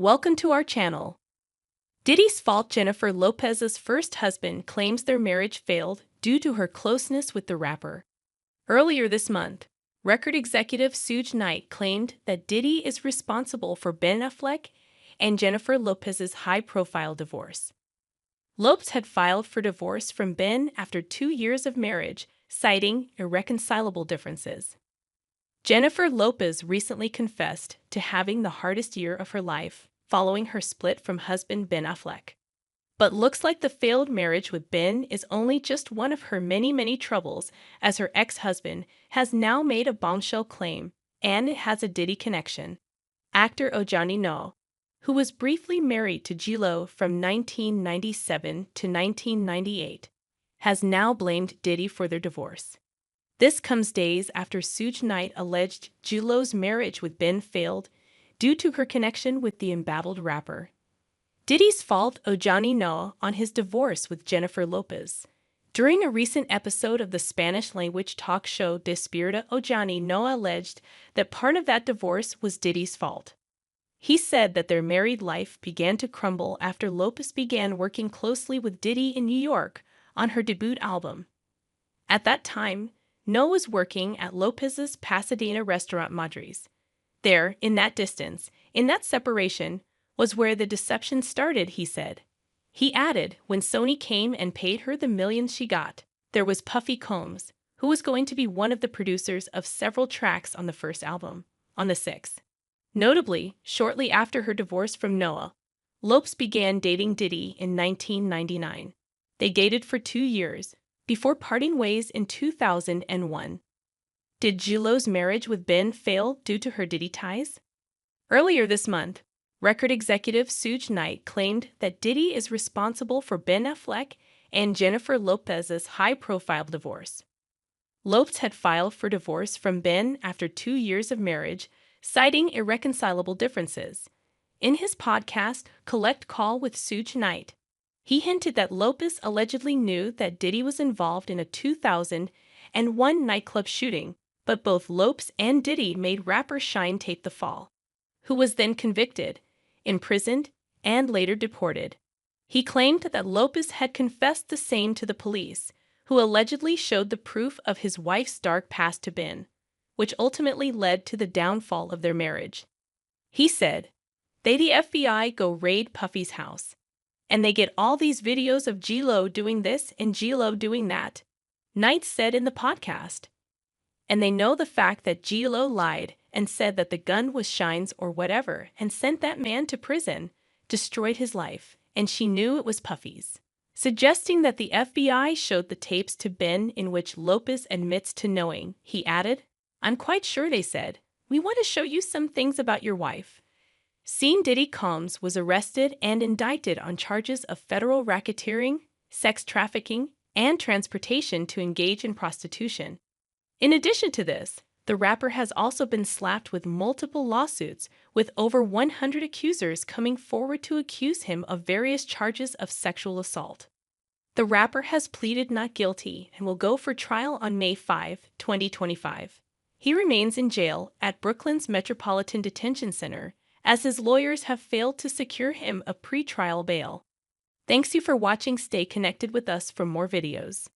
Welcome to our channel. Diddy's fault. Jennifer Lopez's first husband claims their marriage failed due to her closeness with the rapper. Earlier this month, record executive Suge Knight claimed that Diddy is responsible for Ben Affleck and Jennifer Lopez's high-profile divorce. Lopez had filed for divorce from Ben after 2 years of marriage, citing irreconcilable differences. Jennifer Lopez recently confessed to having the hardest year of her life following her split from husband Ben Affleck. But looks like the failed marriage with Ben is only just one of her many troubles, as her ex-husband has now made a bombshell claim, and it has a Diddy connection. Actor Ojani Noa, who was briefly married to J-Lo from 1997 to 1998, has now blamed Diddy for their divorce. This comes days after Suge Knight alleged J-Lo's marriage with Ben failed due to her connection with the embattled rapper. Diddy's fault. Ojani Noa on his divorce with Jennifer Lopez. During a recent episode of the Spanish-language talk show Despierta, Ojani Noa alleged that part of that divorce was Diddy's fault. He said that their married life began to crumble after Lopez began working closely with Diddy in New York on her debut album. At that time, Noa was working at Lopez's Pasadena restaurant Madri's. There, in that distance, in that separation, was where the deception started, he said. He added, when Sony came and paid her the millions she got, there was Puffy Combs, who was going to be one of the producers of several tracks on the first album, on the 6th. Notably, shortly after her divorce from Noa, Lopez began dating Diddy in 1999. They dated for 2 years, before parting ways in 2001. Did J-Lo's marriage with Ben fail due to her Diddy ties? Earlier this month, record executive Suge Knight claimed that Diddy is responsible for Ben Affleck and Jennifer Lopez's high-profile divorce. Lopez had filed for divorce from Ben after 2 years of marriage, citing irreconcilable differences. In his podcast, Collect Call with Suge Knight, he hinted that Lopez allegedly knew that Diddy was involved in a 2001 nightclub shooting, but both Lopez and Diddy made rapper Shyne tape the fall, who was then convicted, imprisoned, and later deported. He claimed that Lopez had confessed the same to the police, who allegedly showed the proof of his wife's dark past to Ben, which ultimately led to the downfall of their marriage. He said, the FBI go raid Puffy's house, and they get all these videos of J-Lo doing this and J-Lo doing that, Knight said in the podcast. And they know the fact that J-Lo lied and said that the gun was Shyne's or whatever and sent that man to prison, destroyed his life, and she knew it was Puffy's. Suggesting that the FBI showed the tapes to Ben in which Lopez admits to knowing, he added, I'm quite sure they said, we want to show you some things about your wife. Diddy Combs was arrested and indicted on charges of federal racketeering, sex trafficking, and transportation to engage in prostitution. In addition to this, the rapper has also been slapped with multiple lawsuits, with over 100 accusers coming forward to accuse him of various charges of sexual assault. The rapper has pleaded not guilty and will go for trial on May 5, 2025. He remains in jail at Brooklyn's Metropolitan Detention Center, as his lawyers have failed to secure him a pre-trial bail. Thanks you for watching. Stay connected with us for more videos.